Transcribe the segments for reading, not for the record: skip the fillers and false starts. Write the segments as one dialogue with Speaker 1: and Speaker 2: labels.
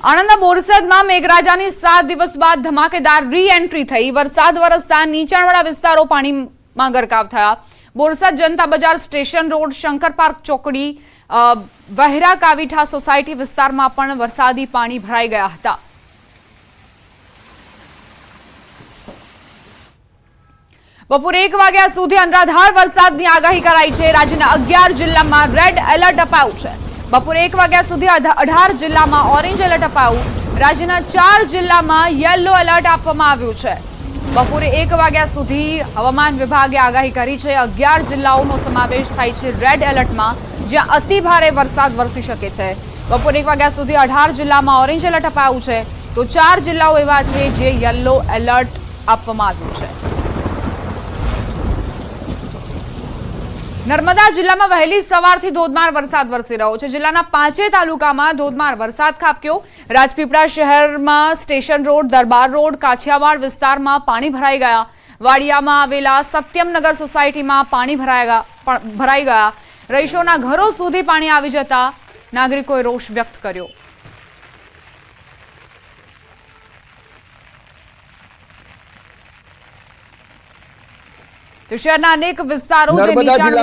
Speaker 1: આણંદના બોરસદમાં મેઘરાજાની 7 દિવસ બાદ ધમાકેદાર રી એન્ટ્રી થઈ। વરસાદ વરસતા નીચાણવાળા વિસ્તારો પાણીમાં ગરકાવ થયા। બોરસદ જનતા બજાર સ્ટેશન રોડ, શંકર પાર્ક ચોકડી, વહેરા કાવીઠા સોસાયટી વિસ્તારમાં પણ વરસાદી પાણી ભરાઈ ગયા હતા। બપોરે 1 વાગ્યા સુધી અનરાધાર વરસાદની આગાહી કરાઈ છે। રાજ્યના 11 જિલ્લામાં રેડ એલર્ટ અપાયું છે। બપોરે 1 વાગ્યા સુધી 18 જિલ્લામાં ઓરેન્જ એલર્ટ અપાયું। રાજ્યના 4 જિલ્લામાં યલો એલર્ટ આપવામાં આવ્યું છે। બપોરે 1 વાગ્યા સુધી હવામાન વિભાગે આગાહી કરી છે। 11 જિલ્લાઓનો સમાવેશ થાય છે રેડ એલર્ટમાં, જ્યાં અતિ ભારે વરસાદ વરસી શકે છે। બપોરે 1 વાગ્યા સુધી 18 જિલ્લામાં ઓરેન્જ એલર્ટ અપાયું છે, તો 4 જિલ્લાઓ એવા છે જે યલો એલર્ટ આપવામાં આવ્યું છે। નર્મદા જિલ્લામાં વહેલી સવારથી ધોધમાર વરસાદ વરસી રહ્યો છે। જિલ્લાના 5 તાલુકામાં ધોધમાર વરસાદ ખાબક્યો। રાજપીપળા શહેરમાં સ્ટેશન રોડ, દરબાર રોડ, કાછિયાવાડ વિસ્તારમાં પાણી ભરાઈ ગયા। વાડિયામાં આવેલા સત્યમનગર સોસાયટીમાં પાણી ભરાઈ ગયા। રહીશોના ઘરો સુધી પાણી આવી જતા નાગરિકોએ રોષ વ્યક્ત કર્યો। તો શહેરના અનેક વિસ્તારો જે નીચાણ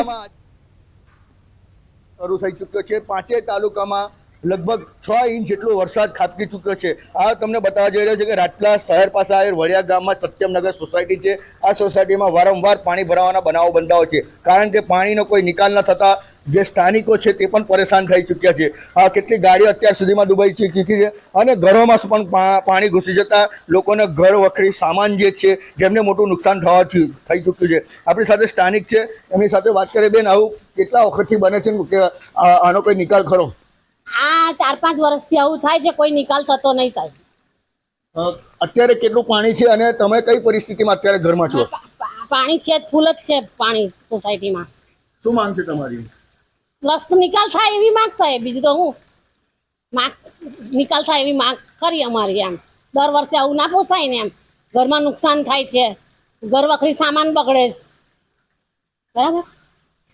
Speaker 2: શરૂ થઈ ચૂક્યો છે। 5 તાલુકામાં લગભગ 6 ઇંચ જેટલો વરસાદ ખાબકી ચૂક્યો છે। આ તમને બતાવવા જઈ રહ્યો છે કે રાજપીપળા શહેર પાસે આવેલ વડિયા ગામમાં સત્યમનગર સોસાયટી છે। આ સોસાયટીમાં વારંવાર પાણી ભરાવાના બનાવો બનતા હોય છે, કારણ કે પાણીનો કોઈ નિકાલ ન થતા જે સ્થાનિકો છે તે પણ પરેશાન થઈ ચૂક્યા છે। આ કેટલી ગાડીઓ અત્યાર સુધીમાં ડૂબાઈ ચૂકી છે અને ઘરોમાં પણ પાણી ઘૂસી જતા લોકોને ઘર વખરી સામાન જે છે જેમને મોટું નુકસાન થઈ ચૂક્યું છે। આપણી સાથે સ્થાનિક છે, એમની સાથે વાત કરીએ। બેન, આવું કેટલા વખતથી બને છે કે આનો કોઈ નિકાલ ખરો?
Speaker 3: આ 4-5 વર્ષથી આવું થાય છે, કોઈ નિકાલ થતો નહીં સાહેબ।
Speaker 2: અત્યારે કેટલું પાણી છે અને તમે કઈ પરિસ્થિતિમાં અત્યારે ઘરમાં છો?
Speaker 3: પાણી છે, ફૂલ જ છે પાણી સોસાયટીમાં।
Speaker 2: શું માંગ છે તમારી?
Speaker 3: રસ્તો નિકાલ થાય એવી માંગ થાય, બીજું તો હું માંગ નિકાલ થાય એવી માંગ કરી અમારી। એમ દર વર્ષે આવું ના પોસાય ને, એમ ઘરમાં નુકસાન થાય છે, ઘર વખરી સામાન બગડે છે, બરાબર?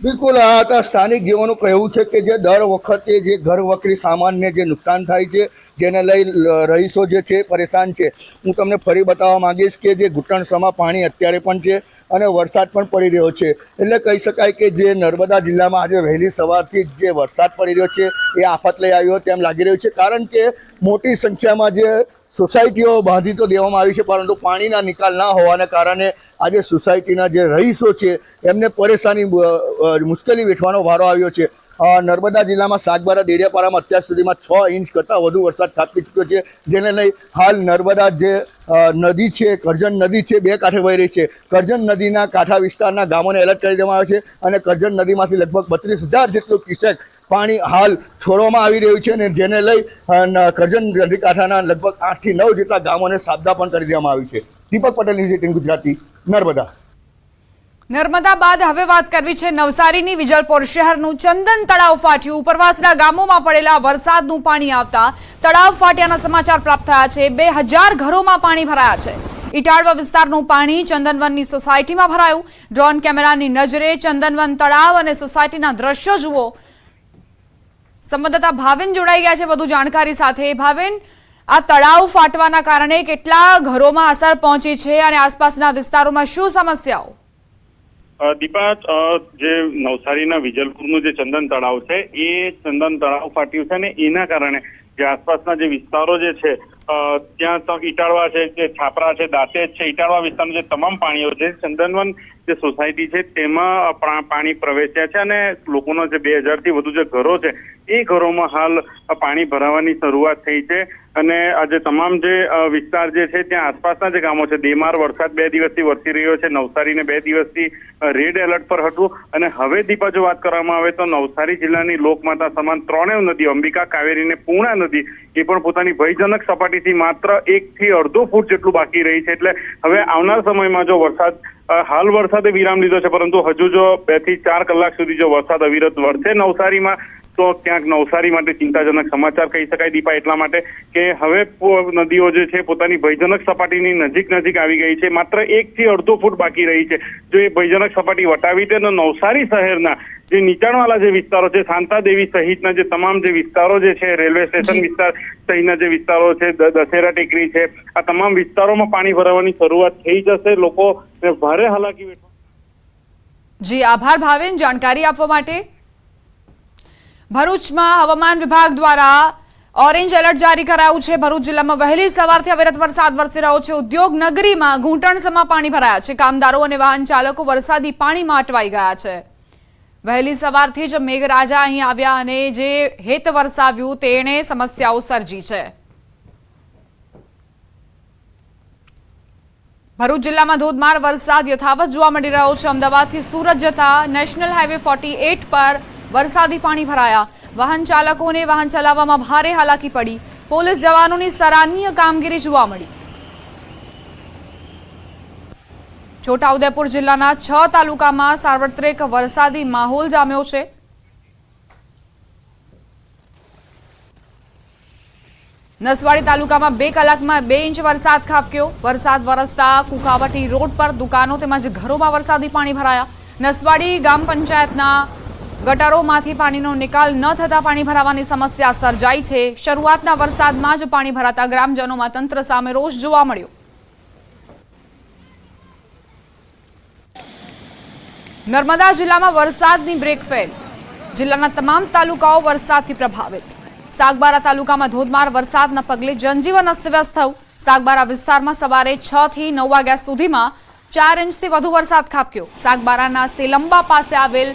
Speaker 2: બિલકુલ, આ હતા સ્થાનિક જીવોનું કહેવું છે કે જે દર વખતે જે ઘર વખરી સામાનને જે નુકસાન થાય છે, જેને લઈ રહીશો જે છે પરેશાન છે। હું તમને ફરી બતાવવા માંગીશ કે જે ઘૂંટણસમાં પાણી અત્યારે પણ છે અને વરસાદ પણ પડી રહ્યો છે। એટલે કહી શકાય કે જે નર્મદા જિલ્લામાં આજે વહેલી સવારથી જે વરસાદ પડી રહ્યો છે એ આફત લઈ આવ્યો તેમ લાગી રહ્યું છે, કારણ કે મોટી સંખ્યામાં જે સોસાયટીઓ બાંધી તો દેવામાં આવી છે, પરંતુ પાણીના નિકાલ ના હોવાને કારણે આજે સોસાયટીના જે રહીશો છે એમને પરેશાની મુશ્કેલી વેઠવાનો વારો આવ્યો છે। નર્મદા જિલ્લામાં સાગબારા, દેડિયાપાડામાં અત્યાર સુધીમાં 6 ઇંચ કરતાં વધુ વરસાદ ખાબકી ચૂક્યો છે, જેને લઈ હાલ નર્મદા જે નદી છે, કરજણ નદી છે, 2 કાંઠે વહી રહી છે। કરજણ નદીના કાંઠા વિસ્તારના ગામોને એલર્ટ કરી દેવામાં આવે છે અને કરજણ નદીમાંથી લગભગ 32,000 જેટલું ક્યુસેક પાણી હાલ છોડવામાં આવી રહ્યું છે, અને જેને લઈ કરજણ નદી કાંઠાના લગભગ 8 થી 9 જેટલા ગામોને સાબદા પણ કરી દેવામાં આવી છે। દીપક પટેલ, ન્યૂઝ 18 ગુજરાતી, નર્મદા।
Speaker 1: નર્મદા બાદ હવે વાત કરવી છે નવસારીની। વિજલપોર શહેરનું ચંદન તળાવ ફાટ્યું। ઉપરવાસના ગામોમાં પડેલા વરસાદનું પાણી આવતા તળાવ ફાટ્યાના સમાચાર પ્રાપ્ત થયા છે। 2000 ઘરોમાં પાણી ભરાયા છે। ઇટાળવા વિસ્તારનું પાણી ચંદનવનની સોસાયટીમાં ભરાયું। ડ્રોન કેમેરાની નજરે ચંદનવન તળાવ અને સોસાયટીના દ્રશ્યો જુઓ। સંવાદદાતા ભાવિન જોડાઈ ગયા છે વધુ જાણકારી સાથે। ભાવિન, આ તળાવ ફાટવાના કારણે કેટલા ઘરોમાં અસર પહોંચી છે અને આસપાસના વિસ્તારોમાં શું સમસ્યાઓ?
Speaker 4: દીપા, જે નવસારીના વિજલપુરનું જે ચંદન તળાવ છે એ ચંદન તળાવ ફાટ્યું છે ને એના કારણે જે આસપાસના જે વિસ્તારો જે છે ત્યાં ઇટાળવા છે, જે છાપરા છે, દાંતેજ છે, ઇટાળવા વિસ્તારનું જે તમામ પાણીઓ છે, ચંદનવન જે સોસાયટી છે તેમાં પાણી પ્રવેશ્યા છે અને લોકોના જે 2000 થી વધુ જે ઘરો છે એ ઘરોમાં હાલ પાણી ભરાવાની શરૂઆત થઈ છે। અને આજે તમામ જે વિસ્તાર જે છે ત્યાં આસપાસના જે ગામો છે, દેમાર વરસાદ 2 દિવસથી વરસી રહ્યો છે, નવસારીને 2 દિવસથી રેડ એલર્ટ પર હતું। અને હવે દીપા જો વાત કરવામાં આવે તો નવસારી જિલ્લાની લોકમાતા સમાન 3 નદીઓ, અંબિકા, કાવેરી ને પૂર્ણા નદી, એ પણ પોતાની ભયજનક સપાટીથી માત્ર 1 થી 1.5 ફૂટ જેટલું બાકી રહી છે। એટલે હવે આવનાર સમયમાં જો વરસાદ, હાલ વરસાદે વિરામ લીધો છે, પરંતુ હજુ જો 2 થી 4 કલાક સુધી જો વરસાદ અવિરત વરસે નવસારીમાં તો ક્યાંક નવસારી માટે ચિંતાજનક સમાચાર કહી શકાય દીપા, એટલા માટે કે હવે નદીઓ જે છે પોતાની ભયજનક સપાટીની નજીક આવી ગઈ છે। માત્ર 1 થી 1.5 ફૂટ બાકી રહી છે। જો એ ભયજનક સપાટી વટાવી દે તો નવસારી શહેરના જે નીચાણવાળા જે વિસ્તારો છે, શાંતાદેવી સહિતના જે તમામ જે વિસ્તારો જે છે, રેલવે સ્ટેશન વિસ્તાર સહિતના જે વિસ્તારો છે, દશેરા ટેકરી છે, આ તમામ વિસ્તારોમાં પાણી ભરાવાની શરૂઆત થઈ જશે. લોકો ભારે હાલાકી વેઠવા.
Speaker 1: જી આભાર ભાવિન જાણકારી આપવા માટે. ભરૂચમાં હવામાન વિભાગ દ્વારા ઓરેન્જ એલર્ટ જારી કરાયું છે. ભરૂચ જિલ્લામાં વહેલી સવારથી અવિરત વરસાદ વરસી રહ્યો છે. ઉદ્યોગ નગરીમાં ઘૂંટણસમાં પાણી ભરાયા છે. કામદારો અને વાહન ચાલકો વરસાદી પાણીમાં અટવાઈ ગયા છે. વહેલી સવારથી જ મેઘરાજા અહીં આવ્યા અને જે હેત વરસાવ્યું તેણે સમસ્યાઓ સર્જી છે. ભરૂચ જિલ્લામાં ધોધમાર વરસાદ યથાવત જોવા મળી રહ્યો છે. અમદાવાદથી સુરત જતા નેશનલ હાઈવે 48 પર વરસાદી પાણી ભરાયા. વાહન ચાલકોને વાહન ચલાવવામાં ભારે હાલાકી પડી. પોલીસ જવાનોની સરાહનીય કામગીરી જોવા મળી. છોટાઉદેપુર જિલ્લાના 6 તાલુકામાં સાર્વત્રિક વરસાદી માહોલ જામ્યો છે. નસવાડી તાલુકામાં 2 કલાકમાં 2 ઇંચ વરસાદ ખાબક્યો. વરસાદ વરસતા કુકાવટી રોડ પર દુકાનો તેમજ ઘરોમાં વરસાદી પાણી ભરાયા. નસવાડી ગ્રામ પંચાયતના ગટરોમાંથી પાણીનો નિકાલ ન થતા પાણી ભરાવાની સમસ્યા સર્જાઈ છે. શરૂઆતના વરસાદમાં જ પાણી ભરાતા ગ્રામજનોમાં તંત્ર સામે રોષ જોવા મળ્યો. નર્મદા જિલ્લામાં વરસાદની બ્રેક ફેલ. જિલ્લાના તમામ તાલુકાઓ વરસાદથી પ્રભાવિત. સાગબારા તાલુકામાં ધોધમાર વરસાદના પગલે જનજીવન અસ્તવ્યસ્ત થયું. સાગબારા વિસ્તારમાં સવારે 6 થી 9 વાગ્યા સુધીમાં 4 ઇંચથી વધુ વરસાદ ખાબક્યો. સાગબારાના સેલંબા પાસે આવેલ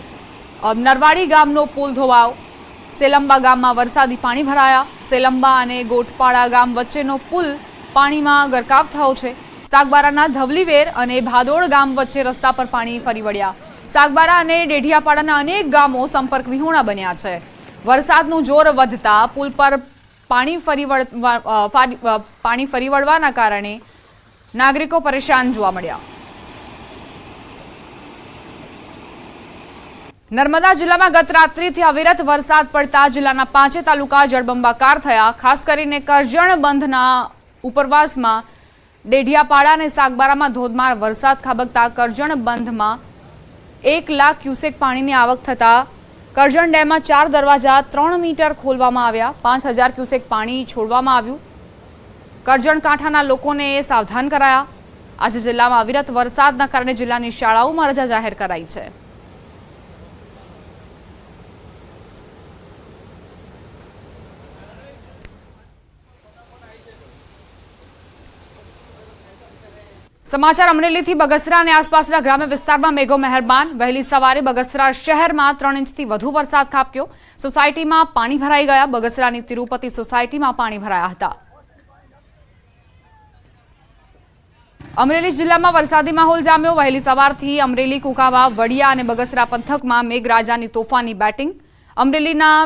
Speaker 1: નરવાડી ગામનો પુલ ધોવાયો. સેલંબા ગામમાં વરસાદી પાણી ભરાયા. સેલંબા અને ગોટપાડા ગામ વચ્ચેનો પુલ પાણીમાં ગરકાવ થયો છે. સાગબારાના ધવલીવેર અને ભાદોડ ગામ વચ્ચે રસ્તા પર પાણી ફરી વળ્યા. સાગબારા અને ડેઢિયાપાડાના અનેક ગામો સંપર્ક વિહોણા બન્યા છે. વરસાદનું જોર વધતા પુલ પર પાણી ફરી વળવાના કારણે નાગરિકો પરેશાન જોવા મળ્યા. નર્મદા જિલ્લામાં ગત રાત્રિથી અવિરત વરસાદ પડતા જિલ્લાના 5 તાલુકા જળબંબાકાર થયા. ખાસ કરીને કરજણ બંધના ઉપરવાસમાં ડેઢિયાપાડા અને સાગબારામાં ધોધમાર વરસાદ ખાબકતા કરજણ બંધમાં 1 લાખ ક્યુસેક પાણીની આવક થતા કરજણ ડેમમાં 4 દરવાજા 3 મીટર ખોલવામાં આવ્યા. 5000 ક્યુસેક પાણી છોડવામાં આવ્યું. કરજણ કાંઠાના લોકોને સાવધાન કરાયા. આજે જિલ્લામાં અવિરત વરસાદના કારણે જિલ્લાની શાળાઓમાં રજા જાહેર કરાઈ છે. સમાચાર અમરેલીથી. બગસરા અને આસપાસના ગ્રામ્ય વિસ્તારમાં મેઘો મહેરબાન. વહેલી સવારે બગસરા શહેરમાં 3 ઇંચથી વધુ વરસાદ ખાબક્યો. સોસાયટીમાં પાણી ભરાઈ ગયા. બગસરાની તિરુપતિ સોસાયટીમાં પાણી ભરાયા હતા. અમરેલી જિલ્લામાં વરસાદી માહોલ જામ્યો. વહેલી સવારથી અમરેલી, કુકાવા, વડિયા અને બગસરા પંથકમાં મેઘરાજાની તોફાની બેટિંગ. અમરેલીના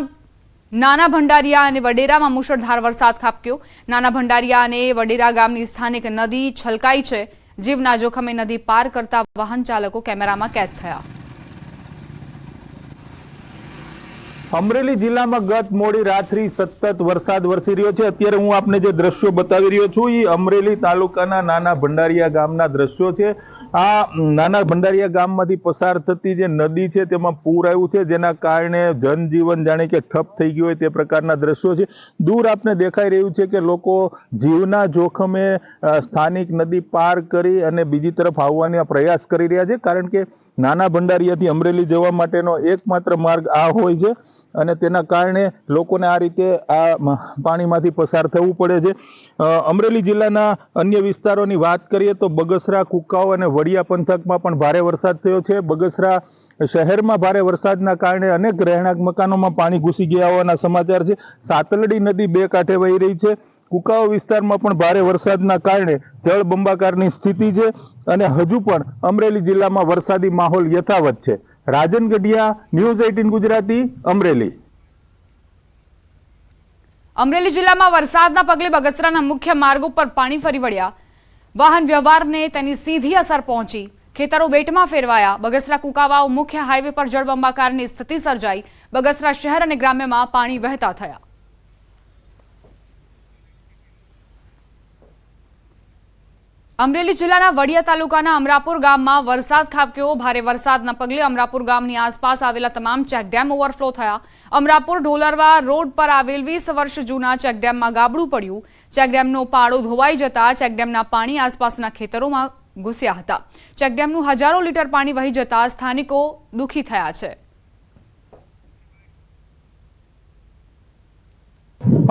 Speaker 1: નાના ભંડારિયા અને વડેરામાં મુશળધાર વરસાદ ખાબક્યો. નાના ભંડારિયા અને વડેરા ગામની સ્થાનિક નદી છલકાઈ છે. જીવના જોખમે નદી પાર કરતા વાહન ચાલકો કેમેરામાં કેદ થયા.
Speaker 5: અમરેલી જિલ્લામાં ગત મોડી રાત્રિ સતત વરસાદ વરસી રહ્યો છે. અત્યારે હું આપને જે દ્રશ્યો બતાવી રહ્યો છું એ અમરેલી તાલુકાના નાના ભંડારિયા ગામના દ્રશ્યો છે. આ નાના ભંડારિયા ગામમાંથી પસાર થતી જે નદી છે તેમાં પૂર આવ્યું છે, જેના કારણે જનજીવન જાણે કે ઠપ થઈ ગયું હોય તે પ્રકારના દ્રશ્યો છે. દૂર આપને દેખાઈ રહ્યું છે કે લોકો જીવના જોખમે સ્થાનિક નદી પાર કરી અને બીજી તરફ આવવાનો પ્રયાસ કરી રહ્યા છે, કારણ કે નાના ભંડારિયાથી અમરેલી જવા માટેનો એકમાત્ર માર્ગ આ હોય છે અને તેના કારણે લોકોને આ રીતે આ પાણીમાંથી પસાર થવું પડે છે. અમરેલી જિલ્લાના અન્ય વિસ્તારોની વાત કરીએ તો બગસરા, કુકાવ અને વડિયા પંથકમાં પણ ભારે વરસાદ થયો છે. બગસરા શહેરમાં ભારે વરસાદના કારણે અનેક રહેણાંક મકાનોમાં પાણી ઘૂસી ગયા હોવાના સમાચાર છે. સાતલડી નદી 2 કાંઠે વહી રહી છે. કુકાવ વિસ્તારમાં પણ ભારે વરસાદના કારણે જળબંબાકારની સ્થિતિ છે અને હજુ પણ અમરેલી જિલ્લામાં વરસાદી માહોલ યથાવત છે. રાજન ગઢિયા, ન્યૂઝ 18 ગુજરાતી, અમરેલી.
Speaker 1: અમરેલી જિલ્લામાં વરસાદના પગલે બગસરાના મુખ્ય માર્ગ ઉપર પાણી ફરી વળ્યા. વાહન વ્યવહારને તેની સીધી અસર પહોંચી. ખેતરો બેટમાં ફેરવાયા. બગસરા કુકાવાવ મુખ્ય હાઈવે પર જળબંબાકારની સ્થિતિ સર્જાઈ. બગસરા શહેર અને ગ્રામ્યમાં પાણી વહેતા થયા. અમરેલી જિલ્લાના વડિયા તાલુકાના અમરાપુર ગામમાં વરસાદ ખાબક્યો. ભારે વરસાદના પગલે અમરાપુર ગામની આસપાસ આવેલા તમામ ચેકડેમ ઓવરફ્લો થયા. અમરાપુર ઢોલરવા રોડ પર આવેલ 20 વર્ષ જૂના ચેકડેમમાં ગાબડું પડ્યું. ચેકડેમનો પાળો ધોવાઈ જતા ચેકડેમના પાણી આસપાસના ખેતરોમાં ઘૂસ્યા હતા. ચેકડેમનું હજારો લીટર પાણી વહી જતા સ્થાનિકો દુઃખી થયા છે.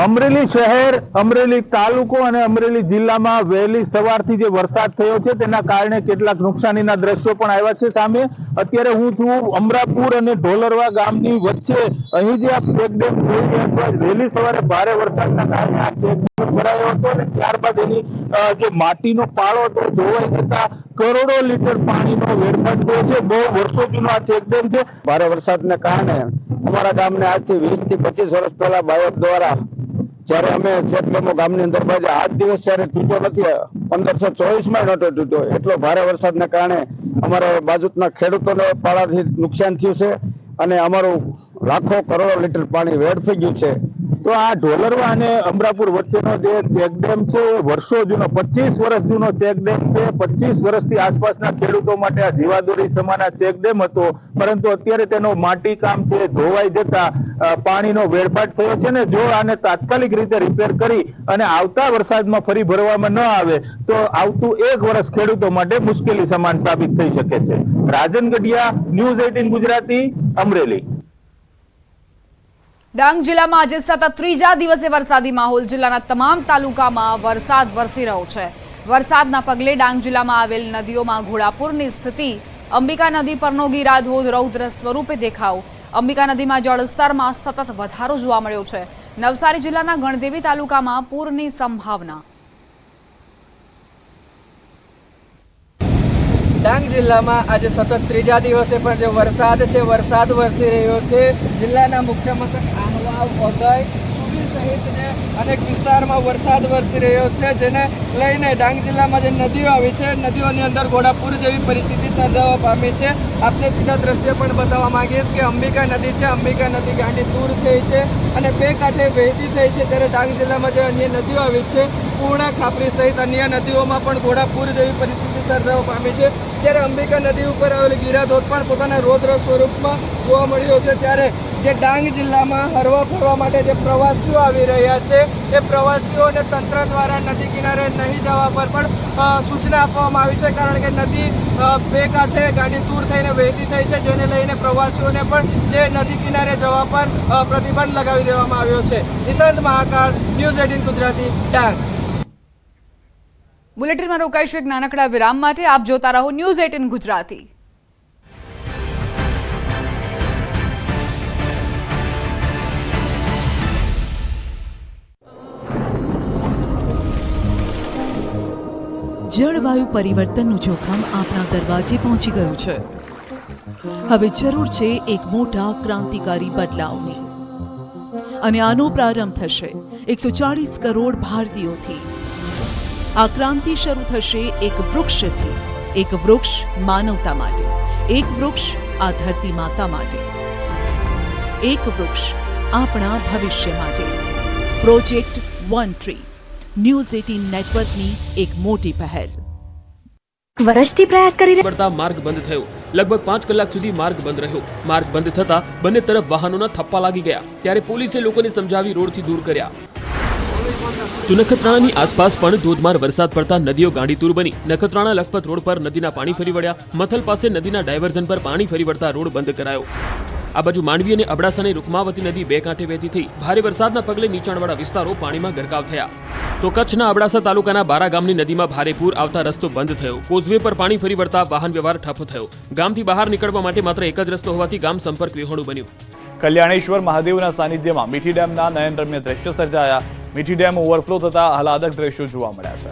Speaker 5: અમરેલી શહેર, અમરેલી તાલુકો અને અમરેલી જિલ્લામાં વહેલી સવારથી જે વરસાદ થયો છે તેના કારણે કેટલાક નુકસાનીના દ્રશ્યો પણ આવ્યા છે સામે. અત્યારે હું છું અમરાપુર અને ઢોલરવા ગામની વચ્ચે. અહીં જે આ ચેકડેમ જોઈ રહ્યા છો, વહેલી સવારે ભારે વરસાદના કારણે આ ચેકડેમ ભરાયો હતો અને ત્યારબાદ એની જે માટીનો પાળો હતો ધોવાઈ જતા કરોડો લીટર પાણીનો વેડફાટ થયો છે. બહુ વર્ષો જૂનો આ ચેકડેમ છે.
Speaker 6: ભારે વરસાદને કારણે અમારા ગામને આજથી 20 થી 25 વર્ષ પહેલા બાયોપ દ્વારા જયારે અમે ચેકડેમો ગામની અંદર બાજુ આજ દિવસ જયારે તૂટ્યો નથી, 1524 નહોતો તૂટ્યો. એટલો ભારે વરસાદને કારણે અમારા બાજુના ખેડૂતોને પાળાથી નુકસાન થયું છે અને અમારું લાખો કરોડો લીટર પાણી વેડફાઈ ગયું છે.
Speaker 5: તો આ ઢોલરવા અને અમરાપુર વચ્ચેનો જે ચેકડેમ છે એ વર્ષો જૂનો, 25 વર્ષ જૂનો ચેકડેમ છે. 25 વર્ષથી આસપાસના ખેડૂતો માટે આ જીવાદોરી સમાન આ ચેકડેમ હતો, પરંતુ અત્યારે તેનો માટી કામ છે ધોવાઈ જતા પાણીનો વેડફાટ થયો છે ને જો આને તાત્કાલિક રીતે રિપેર કરી અને આવતા વરસાદમાં ફરી ભરવામાં ન આવે તો આવતું 1 વર્ષ ખેડૂતો માટે મુશ્કેલી સમાન સાબિત થઈ શકે છે. રાજન ગઢિયા, ન્યૂઝ 18 ગુજરાતી, અમરેલી.
Speaker 1: ડાંગ જિલ્લામાં આજે સતત ત્રીજા દિવસે વરસાદી માહોલ. જિલ્લાના તમામ તાલુકામાં વરસાદ વરસી રહ્યો છે. વરસાદના પગલે ડાંગ જિલ્લામાં આવેલ નદીઓમાં ઘોડાપુરની સ્થિતિ. અંબિકા નદી પરનો ગીરાધોધ રૌદ્ર સ્વરૂપે દેખાવ. અંબિકા નદીમાં જળસ્તરમાં સતત વધારો જોવા મળ્યો છે. નવસારી જિલ્લાના ગણદેવી તાલુકામાં પૂરની સંભાવના.
Speaker 7: ડાંગ જિલ્લામાં આજે સતત ત્રીજા દિવસે પણ જે વરસાદ છે, વરસાદ વરસી રહ્યો છે. જિલ્લાના મુખ્ય મથક આહવા, વઘઈ, સુબીર સહિત જે અનેક વિસ્તારમાં વરસાદ વરસી રહ્યો છે, જેને લઈને ડાંગ જિલ્લામાં જે નદીઓ આવી છે, નદીઓની અંદર ઘોડાપુર જેવી પરિસ્થિતિ સર્જાવા પામી છે. આપને સીધા દ્રશ્ય પણ બતાવવા માંગીશ કે અંબિકા નદી છે, અંબિકા નદી ગાંડી દૂર થઈ છે અને બે કાંઠે વહેતી થઈ છે. ત્યારે ડાંગ જિલ્લામાં જે અન્ય નદીઓ આવી છે, પૂર્ણા, ખાપરી સહિત અન્ય નદીઓમાં પણ ઘોડાપુર જેવી પરિસ્થિતિ સર્જાવા પામી છે. ત્યારે અંબિકા નદી ઉપર આવેલી ગીરાધોધ પણ પોતાના રૌદ્ર સ્વરૂપમાં જોવા મળ્યો છે. ત્યારે જે ડાંગ જિલ્લામાં હરવા ફરવા માટે જે પ્રવાસીઓ આવી રહ્યા છે, એ પ્રવાસીઓને તંત્ર દ્વારા નદી કિનારે નહીં જવા પર પણ સૂચના આપવામાં આવી છે, કારણ કે નદી બે કાંઠે ગાડી દૂર થઈને વહેતી થઈ છે, જેને લઈને પ્રવાસીઓને પણ જે નદી કિનારે જવા પર પ્રતિબંધ લગાવી દેવામાં આવ્યો છે. નિશાંત મહાકાળ, ન્યૂઝ 18 ગુજરાતી, ડાંગ.
Speaker 1: બુલેટિનમાં રોકાઈશું એક નાનકડા વિરામ માટે. આપ જોતા રહો ન્યૂઝ 18 ગુજરાતી.
Speaker 8: જળવાયુ પરિવર્તનનું જોખમ આપણા દરવાજે પહોંચી ગયું છે. હવે જરૂર છે એક મોટા ક્રાંતિકારી બદલાવની, અને આનો પ્રારંભ થશે 140 કરોડ ભારતીયોથી. આ ક્રાંતિ શરૂ થશે એક વૃક્ષથી. એક વૃક્ષ માનવતા માટે, એક વૃક્ષ આ ધરતી માતા માટે, એક વૃક્ષ આપણા ભવિષ્ય માટે. પ્રોજેક્ટ વન ટ્રી, ન્યૂઝ 18 નેટવર્કની એક મોટી પહેલ.
Speaker 9: વર્ષથી પ્રયાસ કરી
Speaker 10: પડતા માર્ગ બંધ થયો. લગભગ 5 કલાક સુધી માર્ગ બંધ રહ્યો. માર્ગ બંધ થતા બંને તરફ વાહનોના થપ્પા લાગી ગયા. ત્યારે પોલીસે લોકોને સમજાવી રોડથી દૂર કર્યા. તો નખત્રાણાની આસપાસ પણ ધોધમાર વરસાદ પડતા નદીઓ ગાંડીતુર બની. નખત્રાણા લખપત રોડ પર નદીના પાણી ફરી વળ્યા. મથલ પાસે નદીના ડાયવર્ઝન પર પાણી ફરી વળતા રોડ બંધ કરાયો. આ બાજુ માંડવી અને અબડાસાની રૂકમાવતી નદી બે કાંઠે વહેતી થઈ. ભારે વરસાદના પગલે નીચાણવાળા વિસ્તારો પાણીમાં ગરકાવ થયા. તો કચ્છના અબડાસા તાલુકાના બારા ગામની નદીમાં ભારે પૂર આવતા રસ્તો બંધ થયો. કોઝવે પર પાણી ફરી વળતા વાહન વ્યવહાર ઠપ થયો. ગામથી બહાર નીકળવા માટે માત્ર એક જ રસ્તો હોવાથી ગામ સંપર્ક વિહોણું બન્યું.
Speaker 11: કલ્યાણેશ્વર મહાદેવના સાનિધ્યમાં મીઠી ડેમના નયનરમ્ય દ્રશ્યો સર્જાયા. મીઠી ડેમ ઓવરફ્લો થતા આહલાદક દ્રશ્યો જોવા મળ્યા છે.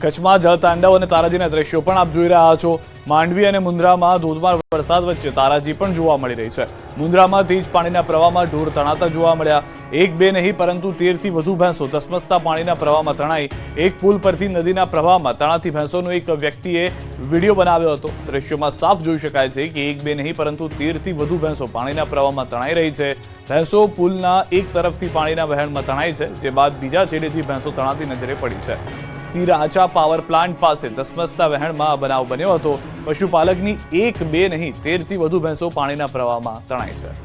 Speaker 11: કચ્છમાં જળતાંડવ અને તારાજીના દ્રશ્યો પણ આપ જોઈ રહ્યા છો. માંડવી અને મુન્દ્રામાં ધોધમાર વરસાદ વચ્ચે તારાજી પણ જોવા મળી રહી છે. મુન્દ્રામાં તેજ પાણીના પ્રવાહમાં ઢોર તણાતા જોવા મળ્યા. એક બે નહીં પરંતુ 13થી વધુ ભેંસો ધસમસતા પાણીના પ્રવાહમાં તણાઈ. એક પુલ પરથી નદીના પ્રવાહમાં તણાતી ભેંસોનો એક વ્યક્તિએ વિડીયો બનાવ્યો હતો. દ્રશ્યોમાં સાફ જોઈ શકાય છે કે એક બે નહીં પરંતુ 13થી વધુ ભેંસો પાણીના પ્રવાહમાં તણાઈ રહી છે. ભેંસો પુલના એક તરફથી પાણીના વહેણમાં તણાઈ છે, જે બાદ બીજા છેડેથી ભેંસો તણાતી નજરે પડી છે. સિરાચા પાવર પ્લાન્ટ પાસે ધસમસતા વહેણમાં આ બનાવ બન્યો હતો. પશુપાલકની એક બે નહીં 13થી વધુ ભેંસો પાણીના પ્રવાહમાં તણાઈ છે.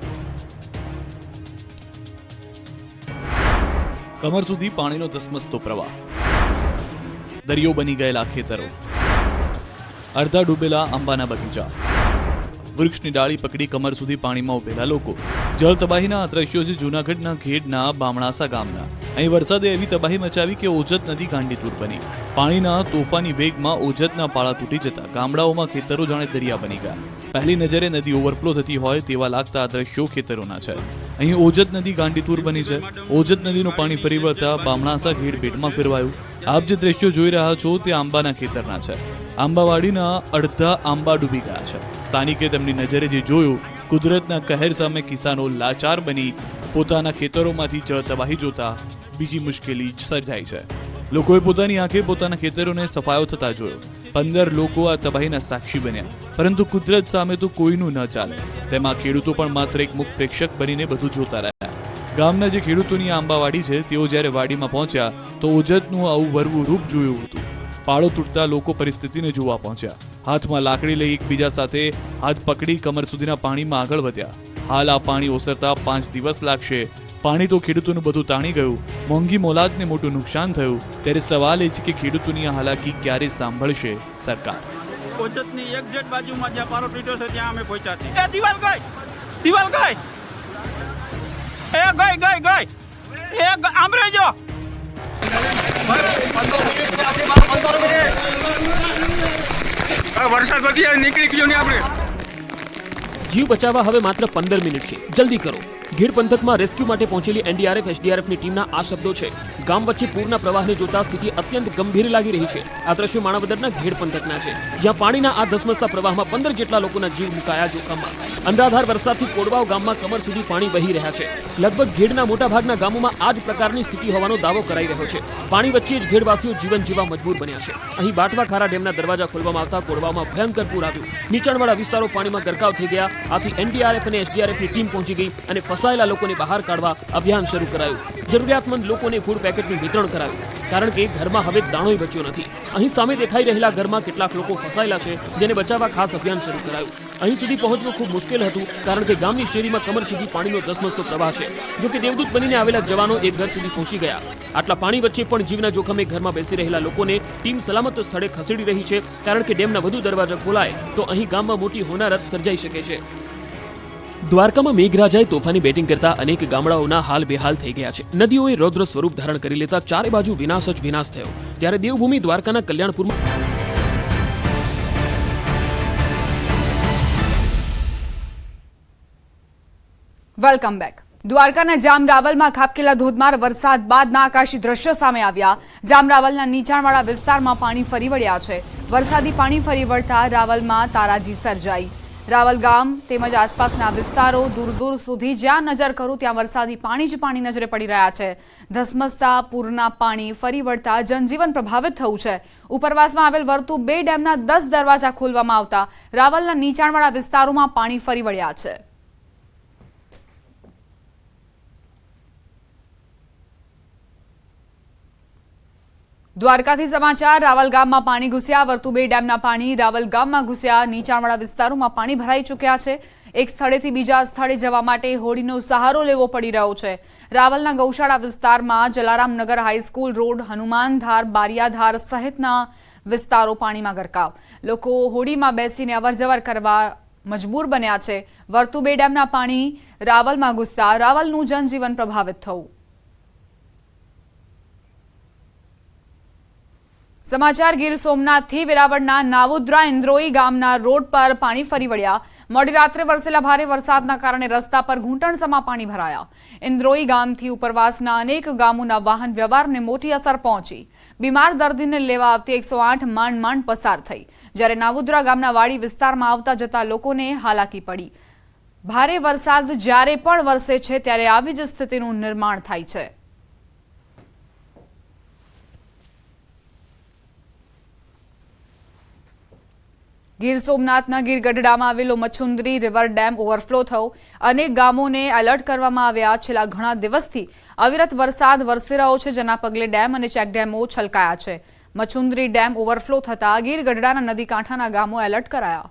Speaker 11: કમર સુધી પાણીનો ધસમસતો પ્રવાહ, દરિયો બની ગયેલા ખેતરો, અડધા ડૂબેલા આંબાના બગીચા, વૃક્ષની ડાળી પકડી કમર સુધી પાણીમાં ઉભેલા લોકો. જળ તબાહીના આ દ્રશ્યો છે જૂનાગઢના ઘેડના બામણાસા ગામના. અહીં વરસાદે એવી તબાહી મચાવી કે ઓજત નદી ગાંડીતુર બની. પાણીના તોફાની વેગમાં ઓજતના પાળા તૂટી જતા ગામડાઓમાં ખેતરો જાણે દરિયા બની ગયા. પહેલી નજરે નદી ઓવરફ્લો થતી હોય તેવા લાગતા આ દ્રશ્યો ખેતરોના છે. અહીં ઓજત નદી ગાંડીતુર બની છે. ઓજત નદીનું પાણી ફરી વળતા બામણાસા ઘેડ પેટમાં ફેરવાયું. આપ જે દ્રશ્યો જોઈ રહ્યા છો તે આંબાના ખેતરના છે. આંબાવાડીના અડધા આંબા ડૂબી ગયા છે. સ્થાનિકે તેમની નજરે જે જોયું, કુદરતના કહેર સામે કિસાનો લાચાર બની પોતાના ખેતરોમાંથી જળ તબાહી જોતા બીજી મુશ્કેલી સર્જાઈ છે. લોકોએ પોતાની આંખે પોતાના ખેતરોને સફાયો થતા જોયો. 15 લોકો આ તબાહીના સાક્ષી બન્યા. પરંતુ કુદરત સામે તો કોઈનું ન ચાલે. તેમાં ખેડૂતો પણ માત્ર એક મુખ પ્રેક્ષક બનીને બધું જોતા રહ્યા. ગામના જે ખેડૂતોની આંબાવાડી છે તેઓ જ્યારે વાડીમાં પહોંચ્યા તો ઓજતનું આવું વરવું રૂપ જોયું હતું. પાળો તૂટતા લોકો પરિસ્થિતિને જોવા પહોંચ્યા. હાથમાં લાકડી લઈ એકબીજા સાથે હાથ પકડી કમર સુધીના પાણીમાં આગળ વધ્યા. હાલ આ પાણી ઓસરતા 5 દિવસ લાગશે. પાણી તો ખેડૂતોનું બધું તાણી ગયું. મોંઘી મોલાદને મોટું નુકસાન થયું. ત્યારે સવાલ એ છે કે ખેડૂતોની આ હાલાકી ક્યારે સાંભળશે સરકાર?
Speaker 12: ઓજતની એક્ઝેક્ટ બાજુમાં જ્યાં પારો તૂટ્યો છે ત્યાં અમે પહોંચ્યા છીએ. એ દિવાલ ગઈ, દિવાલ ગઈ, એ ગઈ, એ આમ રહેજો. વરસાદ વધી નીકળી ગયો ને આપણે.
Speaker 10: જીવ બચાવવા હવે માત્ર 15 મિનિટ છે. જલ્દી કરો. ઘેડ પંથકમાં રેસ્ક્યુ માટે પહોંચેલી એનડીઆરએફ એસડીઆરએફની ટીમના આ શબ્દો છે. ગામ વચ્ચે પૂરના પ્રવાહને જોતા સ્થિતિ અત્યંત ગંભીર લાગી રહી છે. આ દ્રશ્યો માણાવદરના ઘેડ પંથકના છે, જ્યાં પાણીના આ ધસમસતા પ્રવાહમાં 15 જેટલા લોકોના જીવ મુકાયા જોખમમાં. અનરાધાર વરસાદથી કોડવાવ ગામમાં કમર સુધી પાણી વહી રહ્યા છે. લગભગ ઘેડના મોટાભાગના ગામોમાં આ જ પ્રકારની સ્થિતિ હોવાનો દાવો કરાઈ રહ્યો છે. પાણી વચ્ચે જ ઘેડવાસીઓ જીવન જીવવા મજબૂર બન્યા છે. અહીં બાટવા ખારા ડેમના દરવાજા ખોલવામાં આવતા કોડવાવમાં ભયંકર પૂર આવ્યું. નીચાણવાળા વિસ્તારો પાણીમાં ગરકાવ થઈ ગયા. આથી એનડીઆરએફ અને એસડીઆરએફની ટીમ પહોંચી ગઈ અને ફસાયેલા લોકોને બહાર કાઢવા અભિયાન શરૂ કરાયું. જરૂરિયાતમંદ લોકોને ફૂડ પેકેટનું વિતરણ કરાયું, કારણ કે ઘરમાં હવે દાણોય બચ્યો નથી. અહીં સામે દેખાઈ રહેલા ઘરમાં કેટલાક લોકો ફસાયેલા છે, જેને બચાવવા ખાસ અભિયાન શરૂ કરાયું. અહીં સુધી પહોંચવું ખૂબ મુશ્કેલ હતું, કારણ કે ગામની શેરીમાં કમર સુધી પાણીનો ધસમસતો પ્રવાહ છે. જો કે દેવદૂત બનીને આવેલા જવાનો એક ઘર સુધી પહોંચી ગયા. આટલા પાણી વચ્ચે પણ જીવના જોખમે ઘરમાં બેસી રહેલા લોકોને ટીમ સલામત સ્થળે ખસેડી રહી છે, કારણ કે ડેમના વધુ દરવાજા ખોલાય તો અહીં ગામમાં મોટી હોનારત સર્જાઈ શકે છે. દ્વારકામાં મેઘરાજાએ તોફાની બેટિંગ કરતા અનેક ગામડાઓના હાલ બેહાલ થઈ ગયા છે. નદીઓએ રૌદ્ર સ્વરૂપ ધારણ કરી લેતા ચારે બાજુ વિનાશ જ વિનાશ થયો. ત્યારે દેવભૂમિ દ્વારકાના કલ્યાણપુરમાં
Speaker 1: વેલકમ બેક. દ્વારકાના જામરાવલમાં ખાબકેલા ધોધમાર વરસાદ બાદના આકાશી દ્રશ્યો સામે આવ્યા. જામરાવલના નીચાણવાળા વિસ્તારમાં પાણી ફરી વળ્યા છે. વરસાદી પાણી ફરી વળતા રાવલમાં તારાજી સર્જાઈ. રાવલ ગામ તેમજ આસપાસના વિસ્તારો દૂર દૂર સુધી જ્યાં નજર કરું ત્યાં વરસાદી પાણી જ પાણી નજરે પડી રહ્યા છે. ધસમસતા પૂરના પાણી ફરી વળતા જનજીવન પ્રભાવિત થયું છે. ઉપરવાસમાં આવેલ વર્તુ 2 ડેમના 10 દરવાજા ખોલવામાં આવતા રાવલના નીચાણવાળા વિસ્તારોમાં પાણી ફરી વળ્યા છે. દ્વારકાથી સમાચાર. રાવલ ગામમાં પાણી ઘૂસ્યા. વર્તુ 2 ડેમના પાણી રાવલ ગામમાં ઘૂસ્યા. નીચાણવાળા વિસ્તારોમાં પાણી ભરાઈ ચૂક્યા છે. એક સ્થળેથી બીજા સ્થળે જવા માટે હોડીનો સહારો લેવો પડી રહ્યો છે. રાવલના ગૌશાળા વિસ્તારમાં જલારામનગર હાઈસ્કૂલ રોડ, હનુમાનધાર, બારિયાધાર સહિતના વિસ્તારો પાણીમાં ગરકાવ. લોકો હોડીમાં બેસીને અવરજવર કરવા મજબૂર બન્યા છે. વર્તુ 2 ડેમના પાણી રાવલમાં ઘૂસતા રાવલનું જનજીવન પ્રભાવિત થયું. સમાચાર ગીર સોમનાથથી. વેરાવળના નાવુદ્રા ઇન્દ્રોઈ ગામના રોડ પર પાણી ફરી વળ્યા. મોડી રાત્રે વરસેલા ભારે વરસાદના કારણે રસ્તા પર ઘૂંટણસમા પાણી ભરાયા. ઇન્દ્રોઈ ગામથી ઉપરવાસના અનેક ગામોના વાહન વ્યવહારને મોટી અસર પહોંચી. બીમાર દર્દીને લેવા આવતી 108 માંડ પસાર થઈ. જ્યારે નાવુદ્રા ગામના વાડી વિસ્તારમાં આવતા જતા લોકોને હાલાકી પડી. ભારે વરસાદ જ્યારે પણ વરસે છે ત્યારે આવી જ સ્થિતિનું નિર્માણ થાય છે. ગીર સોમનાથના ગીર ગઢડામાં આવેલો મચુંદરી રિવર ડેમ ઓવરફ્લો થયો. અનેક ગામોને એલર્ટ કરવામાં આવ્યા. છેલ્લા ઘણા દિવસથી અવિરત વરસાદ વરસી રહ્યો છે, જેના પગલે ડેમ અને ચેકડેમો છલકાયા છે. મચુંદરી ડેમ ઓવરફ્લો થતા ગીર ગઢડાના નદી કાંઠાના ગામો એલર્ટ કરાયા.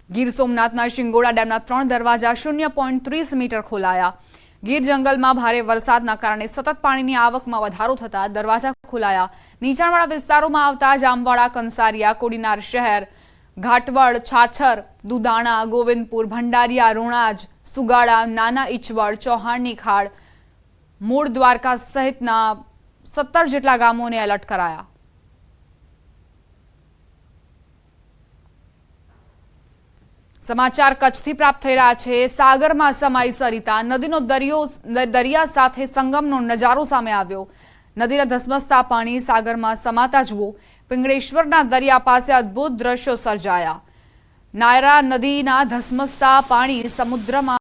Speaker 1: ગીર સોમનાથના શિંગોડા ડેમના 3 દરવાજા 0.30 મીટર ખોલાયા. ગીર જંગલમાં ભારે વરસાદના કારણે સતત પાણીની આવકમાં વધારો થતા દરવાજા ખોલાયા. નીચાણવાળા વિસ્તારોમાં આવતા જામવાડા, કંસારિયા, કોડીનાર શહેર, ઘાટવડ, છાછર, દુદાણા, ગોવિંદપુર, ભંડારિયા, રોણાજ, સુગાડા, નાના ઈચવડ, ચૌહાણની ખાડ, મૂળ દ્વારકા સહિતના 17 જેટલા ગામોને એલર્ટ કરાયા. સમાચાર કચ્છથી પ્રાપ્ત થઈ રહ્યા છે. સાગરમાં સમાઈ સરિતા નદીનો દરિયા સાથે સંગમનો નજારો સામે આવ્યો. નદીના ધસમસતા પાણી સાગરમાં સમાતા જુઓ. પિંગળેશ્વરના દરિયા પાસે અદ્ભુત દ્રશ્યો સર્જાયા. નાયરા નદીના ધસમસતા પાણી સમુદ્રમાં